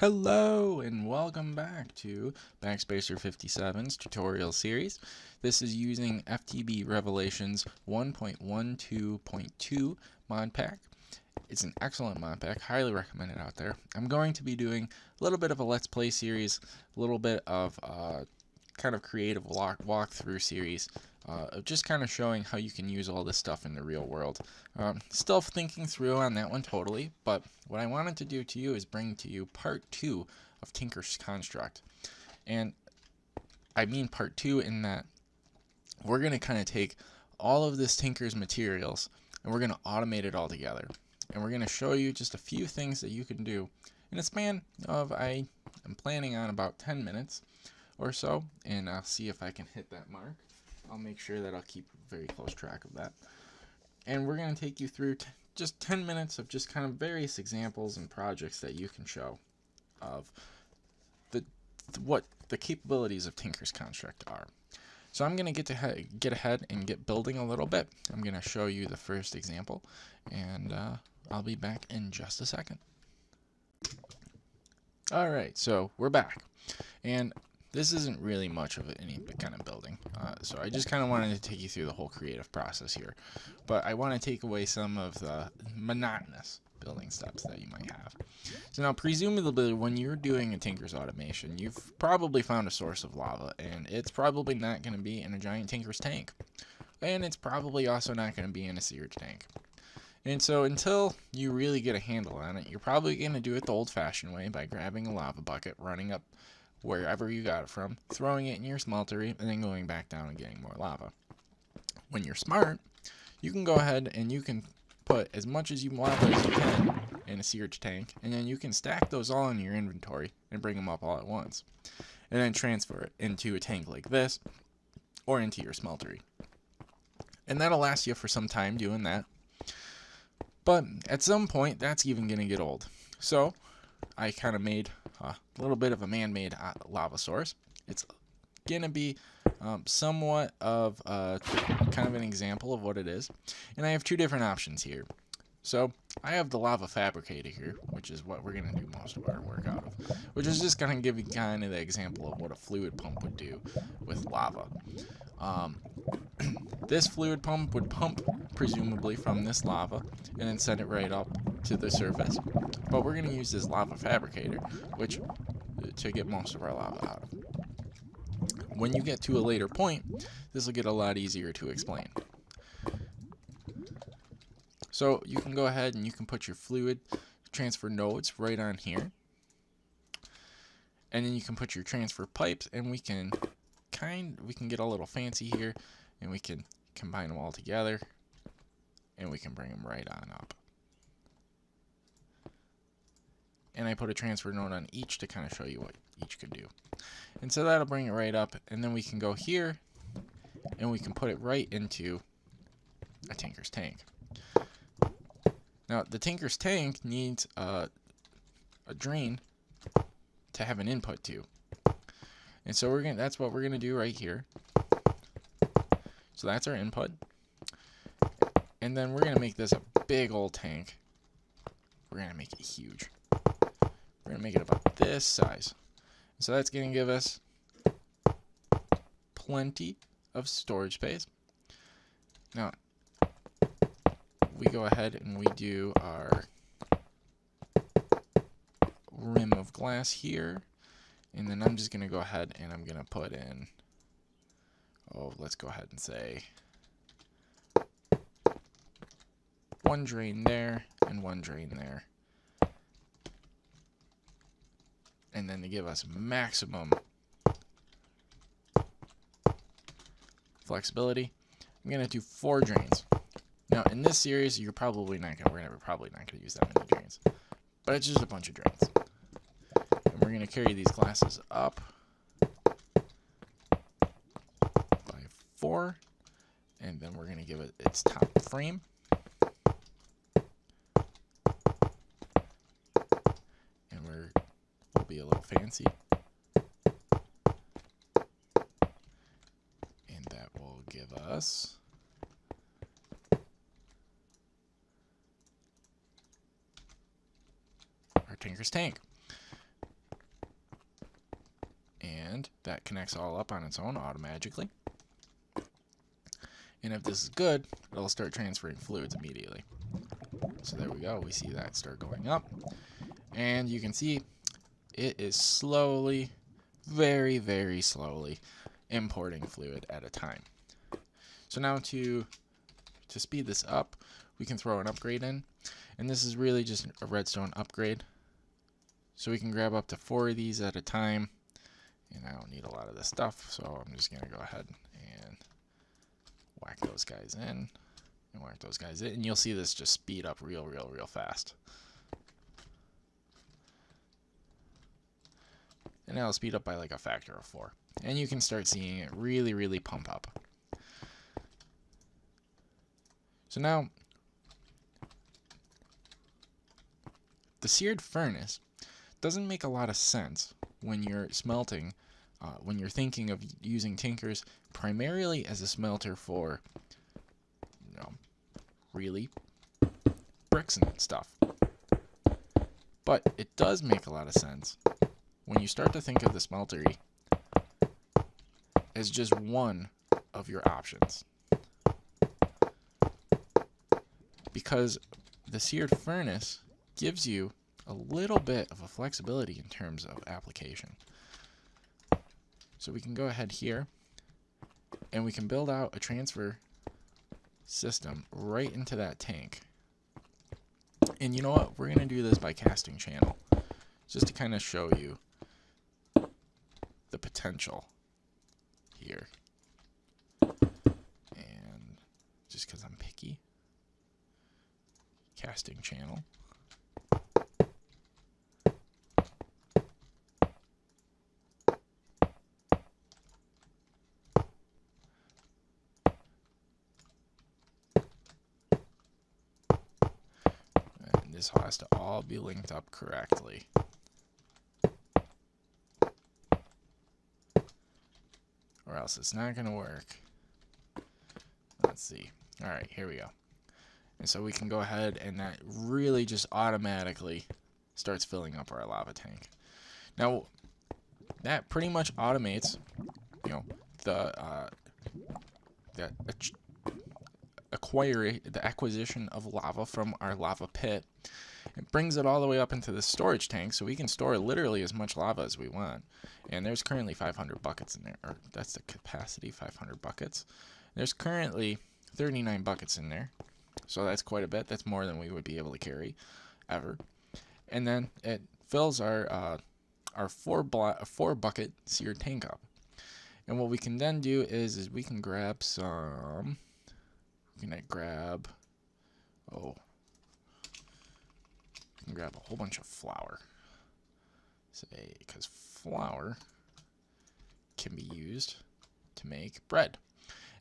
Hello and welcome back to Backspacer 57's tutorial series. This is using FTB Revelations 1.12.2 mod pack. It's an excellent mod pack, highly recommend it out there. I'm going to be doing a little bit of a Let's Play series, a little bit of kind of creative walkthrough series, of just kind of showing how you can use all this stuff in the real world. Still thinking through on that one totally, but what I wanted to do to you is bring to you part 2 of Tinker's Construct. And I mean part 2 in that we're going to kind of take all of this Tinker's materials and we're going to automate it all together. And we're going to show you just a few things that you can do in a span of, I am planning on about 10 minutes or so, and I'll see if I can hit that mark. I'll make sure that I'll keep very close track of that. And we're going to take you through just 10 minutes of just kind of various examples and projects that you can show of what the capabilities of Tinker's Construct are. So I'm going to get ahead and get building a little bit. I'm going to show you the first example, and I'll be back in just a second. Alright, so we're back. And this isn't really much of any kind of building, so I just kind of wanted to take you through the whole creative process here. But I want to take away some of the monotonous building steps that you might have. So now, presumably, when you're doing a Tinker's automation, you've probably found a source of lava, and it's probably not going to be in a giant Tinker's tank. And it's probably also not going to be in a sewerage tank. And so until you really get a handle on it, you're probably going to do it the old-fashioned way by grabbing a lava bucket, running up wherever you got it from, throwing it in your smeltery, and then going back down and getting more lava. When you're smart, you can go ahead and you can put as much as you lava as you can in a sewerage tank, and then you can stack those all in your inventory and bring them up all at once. And then transfer it into a tank like this, or into your smeltery. And that'll last you for some time doing that. But at some point, that's even going to get old. So I kind of made a little bit of a man-made lava source. It's going to be somewhat of kind of an example of what it is. And I have two different options here. So I have the lava fabricator here, which is what we're going to do most of our work out of, which is just going to give you kind of the example of what a fluid pump would do with lava. This fluid pump would pump, presumably, from this lava and then send it right up to the surface. But we're going to use this lava fabricator, which to get most of our lava out of. When you get to a later point, this will get a lot easier to explain. So you can go ahead and you can put your fluid transfer nodes right on here. And then you can put your transfer pipes, and we can get a little fancy here, and we can combine them all together, and we can bring them right on up. And I put a transfer node on each to kind of show you what each could do. And so that'll bring it right up, and then we can go here, and we can put it right into a Tinker's tank. Now, the Tinker's tank needs a drain to have an input to. And so that's what we're gonna do right here. So that's our input. And then we're gonna make this a big old tank. We're gonna make it huge. We're gonna make it about this size. So that's gonna give us plenty of storage space. Now, we go ahead and we do our rim of glass here. And then I'm just going to go ahead and I'm going to put in, let's go ahead and say one drain there and one drain there. And then to give us maximum flexibility, I'm going to do 4 drains. Now in this series, we're probably not going to use that many drains, but it's just a bunch of drains. We're going to carry these glasses up by 4, and then we're going to give it its top frame. And we'll be a little fancy. And that will give us our Tinker's tank. and that connects all up on its own automatically. And if this is good, it'll start transferring fluids immediately. So there we go. We see that start going up. And you can see it is slowly, very, very slowly importing fluid at a time. So now to speed this up, we can throw an upgrade in. And this is really just a redstone upgrade. So we can grab up to 4 of these at a time. And I don't need a lot of this stuff, so I'm just going to go ahead and whack those guys in. And whack those guys in. And you'll see this just speed up real fast. And that'll speed up by like a factor of 4. And you can start seeing it really pump up. So now, the seared furnace doesn't make a lot of sense when you're smelting, when you're thinking of using tinkers primarily as a smelter for, really bricks and stuff. But it does make a lot of sense when you start to think of the smeltery as just one of your options. Because the seared furnace gives you a little bit of a flexibility in terms of application. So we can go ahead here and we can build out a transfer system right into that tank. And you know what? We're going to do this by casting channel, just to kind of show you the potential here. And just because I'm picky, casting channel. And this has to all be linked up correctly. Or else it's not going to work. Let's see. All right, here we go. And so we can go ahead and that really just automatically starts filling up our lava tank. Now, that pretty much automates, the acquisition of lava from our lava pit. It brings it all the way up into the storage tank, so we can store literally as much lava as we want. And there's currently 500 buckets in there, or that's the capacity, 500 buckets. There's currently 39 buckets in there, so that's quite a bit. That's more than we would be able to carry ever. And then it fills our 4 bucket seared tank up. And what we can then do is we can grab some. We can grab. We can grab a whole bunch of flour. Say, because flour can be used to make bread.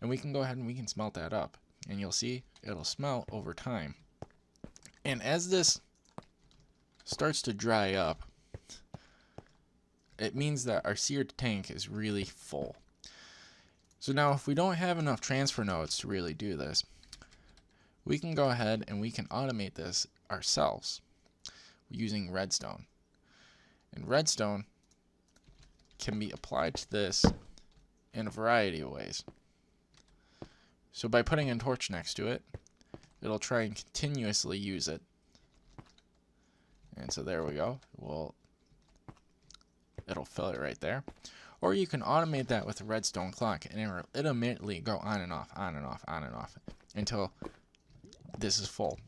And we can go ahead and we can smelt that up. And you'll see it'll smelt over time. And as this starts to dry up, it means that our seared tank is really full. So now if we don't have enough transfer nodes to really do this, we can go ahead and we can automate this ourselves using redstone. And redstone can be applied to this in a variety of ways. So by putting a torch next to it, it'll try and continuously use it. And so there we go. It'll fill it right there. Or you can automate that with a redstone clock, and it'll immediately go on and off, on and off, on and off, until this is full.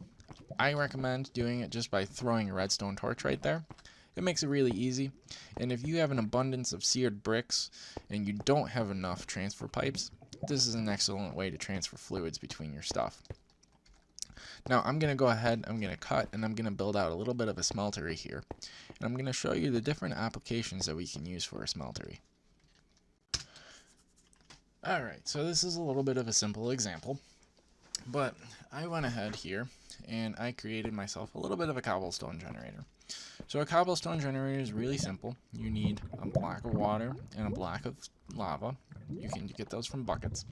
I recommend doing it just by throwing a redstone torch right there. It makes it really easy. And if you have an abundance of seared bricks and you don't have enough transfer pipes, this is an excellent way to transfer fluids between your stuff. Now I'm going to go ahead, I'm going to cut, and I'm going to build out a little bit of a smeltery here. And I'm going to show you the different applications that we can use for a smeltery. Alright, so this is a little bit of a simple example, but I went ahead here and I created myself a little bit of a cobblestone generator. So a cobblestone generator is really simple. You need a block of water and a block of lava. You can get those from buckets.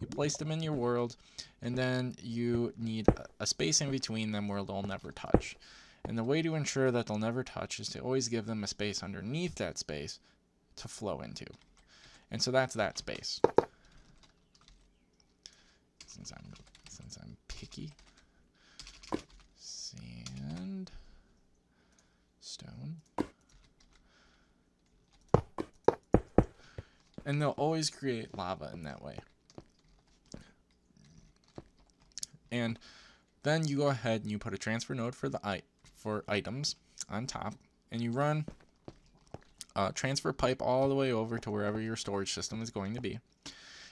You place them in your world, and then you need a space in between them where they'll never touch. And the way to ensure that they'll never touch is to always give them a space underneath that space to flow into. And so that's that space. Since I'm picky, sand, stone, and they'll always create lava in that way. And then you go ahead and you put a transfer node for items on top, and you run a transfer pipe all the way over to wherever your storage system is going to be.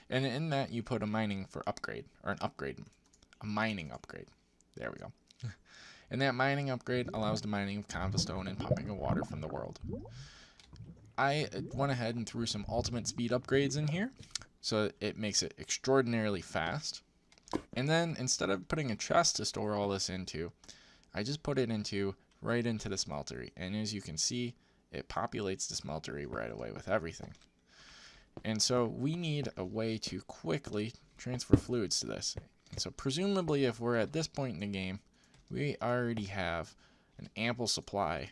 And in that you put a mining upgrade. A mining upgrade. There we go. And that mining upgrade allows the mining of cobblestone and pumping of water from the world. I went ahead and threw some ultimate speed upgrades in here, so it makes it extraordinarily fast. And then instead of putting a chest to store all this into, I just put it right into the smeltery. And as you can see, it populates the smeltery right away with everything. And so we need a way to quickly transfer fluids to this. And so presumably if we're at this point in the game, we already have an ample supply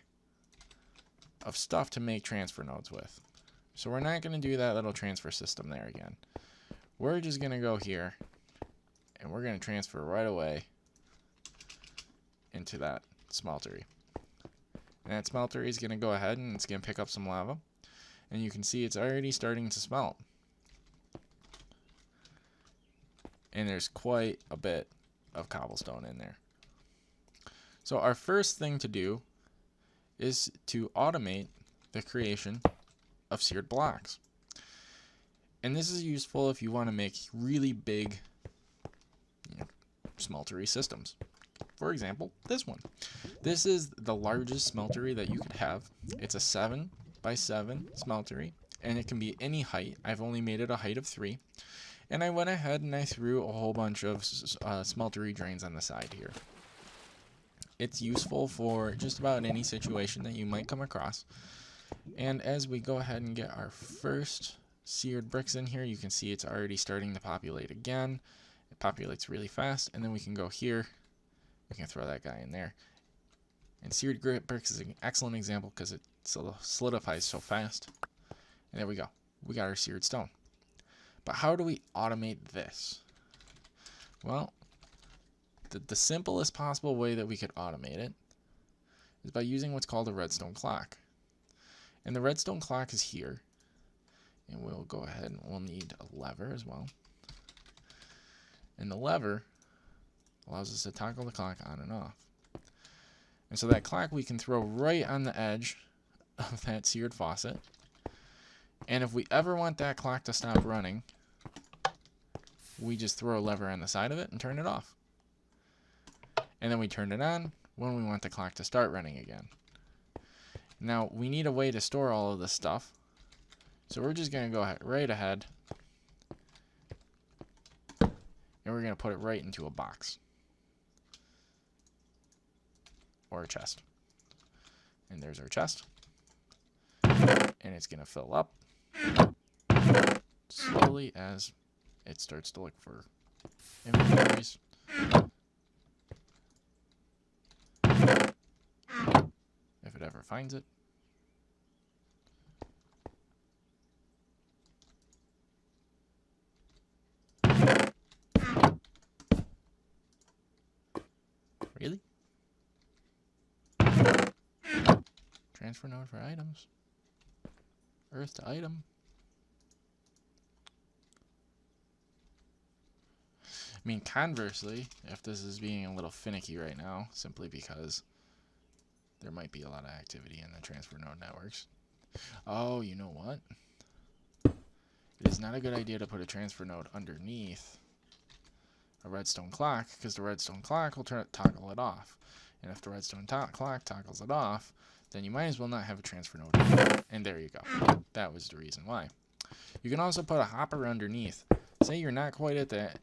of stuff to make transfer nodes with. So we're not going to do that little transfer system there again. We're just going to go here, and we're going to transfer right away into that smeltery. And that smeltery is going to go ahead and it's going to pick up some lava. And you can see it's already starting to smelt. And there's quite a bit of cobblestone in there. So our first thing to do is to automate the creation of seared blocks. And this is useful if you want to make really big smeltery systems. For example, this one. This is the largest smeltery that you could have. It's a 7 by 7 smeltery, and it can be any height. I've only made it a height of 3. And I went ahead and I threw a whole bunch of smeltery drains on the side here. It's useful for just about any situation that you might come across. And as we go ahead and get our first seared bricks in here, you can see it's already starting to populate again. It populates really fast, and then we can go here. We can throw that guy in there. And seared bricks is an excellent example because it solidifies so fast. And there we go. We got our seared stone. But how do we automate this? Well, the simplest possible way that we could automate it is by using what's called a redstone clock. And the redstone clock is here. And we'll go ahead and we'll need a lever as well. And the lever allows us to toggle the clock on and off. And so that clock we can throw right on the edge of that seared faucet. And if we ever want that clock to stop running, we just throw a lever on the side of it and turn it off. And then we turn it on when we want the clock to start running again. Now, we need a way to store all of this stuff. So we're just going to go right ahead. And we're going to put it right into a box. Or a chest. And there's our chest. And it's going to fill up slowly as it starts to look for inventories. If it ever finds it. Really? Transfer node for items. Earth to item. I mean, conversely, if this is being a little finicky right now, simply because there might be a lot of activity in the transfer node networks. Oh, you know what? It is not a good idea to put a transfer node underneath a redstone clock, because the redstone clock will toggle it off. And if the redstone clock toggles it off, then you might as well not have a transfer node. And there you go. That was the reason why. You can also put a hopper underneath. Say you're not quite at that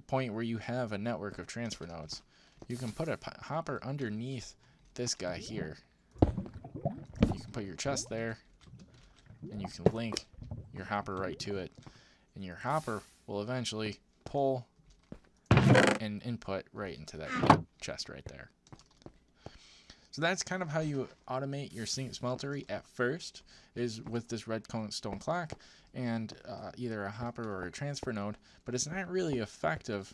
point where you have a network of transfer nodes. You can put a hopper underneath this guy here. You can put your chest there, and you can link your hopper right to it. And your hopper will eventually pull and input right into that chest right there. So that's kind of how you automate your smeltery at first, is with this redstone clock and either a hopper or a transfer node, but it's not really effective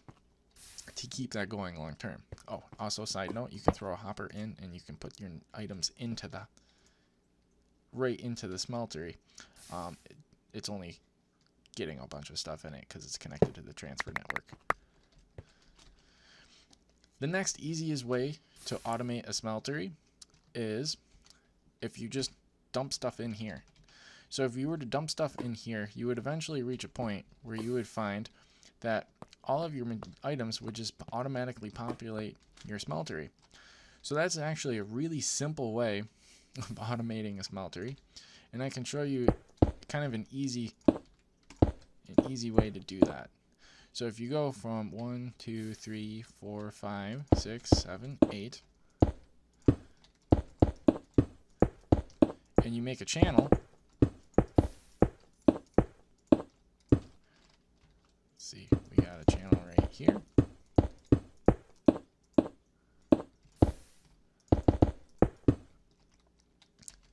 to keep that going long term. Oh, also side note, you can throw a hopper in and you can put your items into the right into the smeltery. It's only getting a bunch of stuff in it because it's connected to the transfer network. The next easiest way to automate a smeltery is if you just dump stuff in here. So if you were to dump stuff in here, you would eventually reach a point where you would find that all of your items would just automatically populate your smeltery. So that's actually a really simple way of automating a smeltery, and I can show you kind of an easy way to do that. So if you go from 1, 2, 3, 4, 5, 6, 7, 8, and you make a channel. Let's see, we got a channel right here.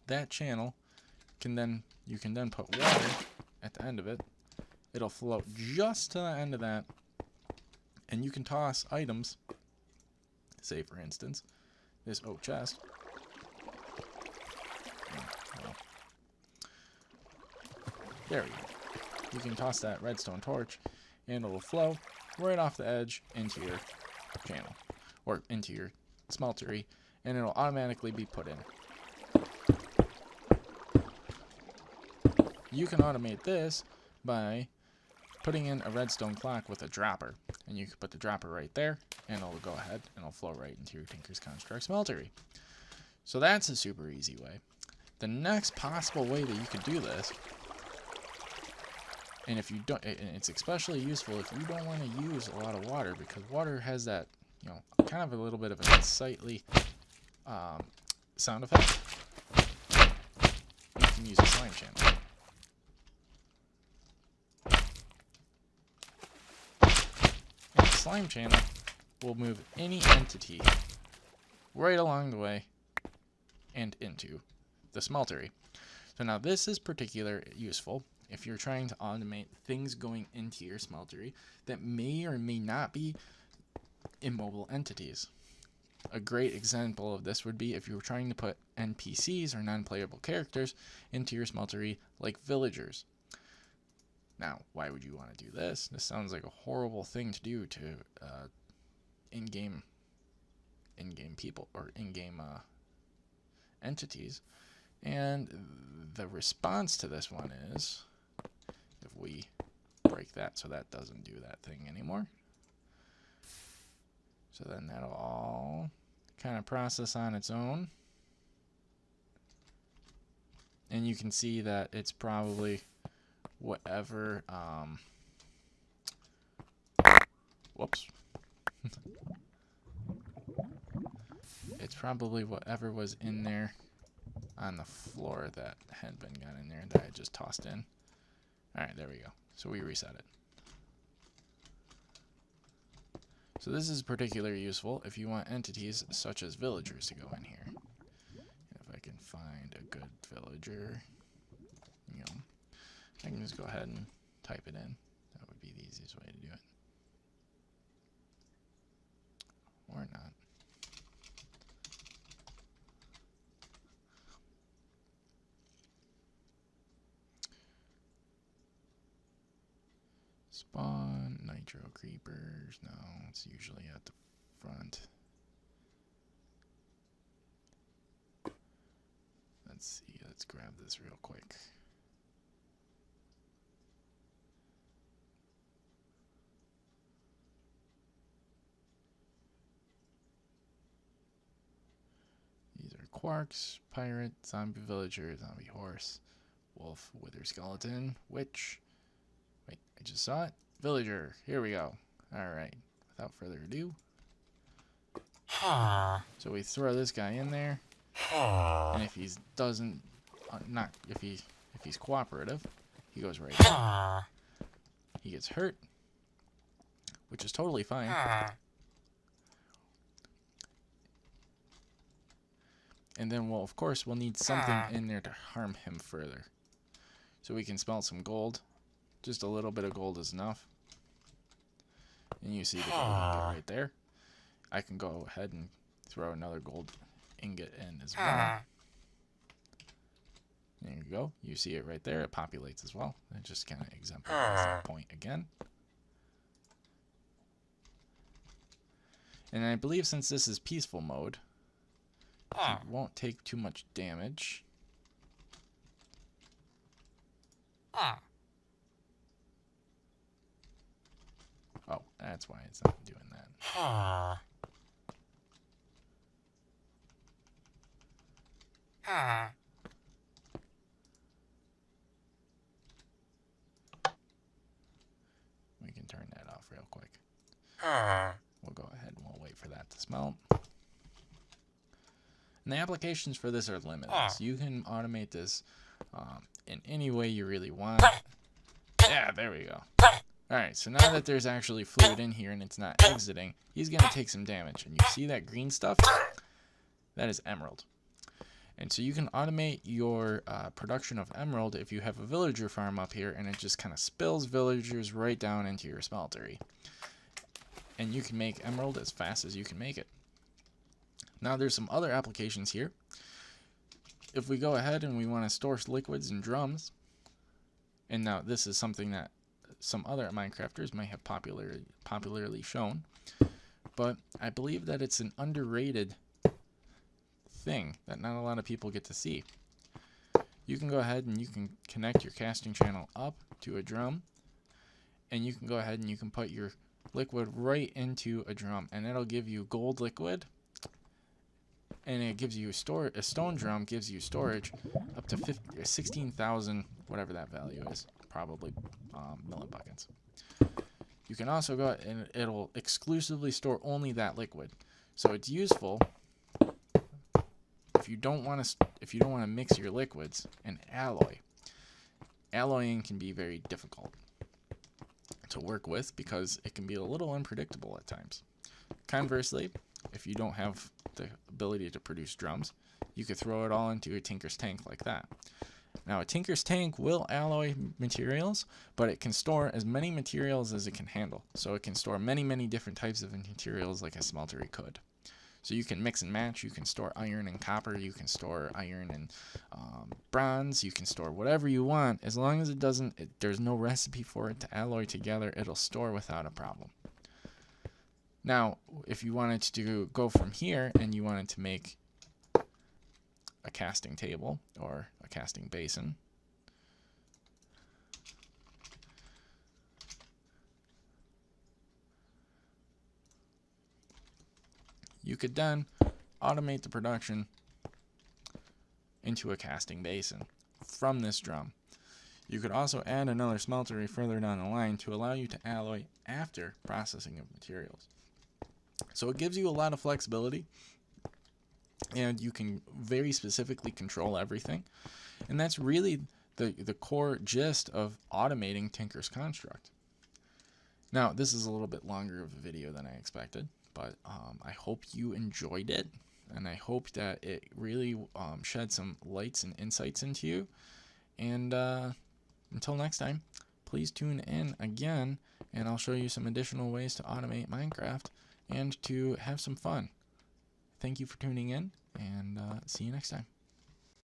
That channel you can then put water at the end of it. It'll float just to the end of that, and you can toss items. Say, for instance, this oak chest. Well, there we go. You can toss that redstone torch, and it'll flow right off the edge into your channel, or into your smeltery, and it'll automatically be put in. You can automate this by putting in a redstone clock with a dropper, and you can put the dropper right there, and it'll go ahead and it'll flow right into your Tinker's Construct smeltery. So that's a super easy way. The next possible way that you could do this, and if you don't, and it's especially useful if you don't want to use a lot of water, because water has that, kind of a little bit of an unsightly sound effect. You can use a slime channel. Slime channel will move any entity right along the way and into the smeltery. So now this is particularly useful if you're trying to automate things going into your smeltery that may or may not be immobile entities. A great example of this would be if you were trying to put NPCs or non-playable characters into your smeltery, like villagers. Now, why would you want to do this? This sounds like a horrible thing to do to in-game people or in-game entities. And the response to this one is, if we break that so that doesn't do that thing anymore. So then that'll all kind of process on its own. And you can see that it's probably whatever, whoops. It's probably whatever was in there on the floor that had been got in there that I just tossed in. Alright, there we go. So we reset it. So this is particularly useful if you want entities such as villagers to go in here. If I can find a good villager, I can just go ahead and type it in. That would be the easiest way to do it. Or not. Spawn nitro creepers. No, it's usually at the front. Let's see. Let's grab this real quick. Quarks, pirate, zombie villager, zombie horse, wolf, wither skeleton, witch. Wait, I just saw it. Villager. Here we go. Alright. Without further ado. So we throw this guy in there. And if he doesn't, if he's cooperative, he goes right in. He gets hurt, which is totally fine. And then, well, of course, we'll need something in there to harm him further. So we can smelt some gold. Just a little bit of gold is enough. And you see the gold ingot right there. I can go ahead and throw another gold ingot in as well. There you go. You see it right there. It populates as well. It just kind of exemplifies that point again. And I believe since this is peaceful mode, it won't take too much damage. Oh, that's why it's not doing that. We can turn that off real quick. We'll go ahead and we'll wait for that to smelt. And the applications for this are limitless. You can automate this in any way you really want. Yeah, there we go. Alright, so now that there's actually fluid in here and it's not exiting, he's going to take some damage. And you see that green stuff? That is emerald. And so you can automate your production of emerald if you have a villager farm up here and it just kind of spills villagers right down into your smeltery. And you can make emerald as fast as you can make it. Now there's some other applications here. If we go ahead and we want to store liquids in drums, and now this is something that some other Minecrafters might have popularly shown, but I believe that it's an underrated thing that not a lot of people get to see. You can go ahead and you can connect your casting channel up to a drum, and you can go ahead and you can put your liquid right into a drum, and it'll give you gold liquid, and it gives you a stone drum gives you storage up to 16,000, whatever that value is, probably millibuckets. You can also go and it'll exclusively store only that liquid, so it's useful if you don't want to mix your liquids and alloy. Alloying can be very difficult to work with because it can be a little unpredictable at times. Conversely, if you don't have the ability to produce drums, you could throw it all into a tinker's tank like that. Now, a tinker's tank will alloy materials, but it can store as many materials as it can handle. So it can store many, many different types of materials like a smeltery could. So you can mix and match. You can store iron and copper. You can store iron and bronze. You can store whatever you want. As long as there's no recipe for it to alloy together, it'll store without a problem. Now, if you wanted to go from here and you wanted to make a casting table or a casting basin, you could then automate the production into a casting basin from this drum. You could also add another smeltery further down the line to allow you to alloy after processing of materials. So it gives you a lot of flexibility, and you can very specifically control everything. And that's really the core gist of automating Tinker's Construct. Now, this is a little bit longer of a video than I expected, but I hope you enjoyed it, and I hope that it really shed some lights and insights into you. And until next time, please tune in again, and I'll show you some additional ways to automate Minecraft and to have some fun. Thank you for tuning in, and see you next time.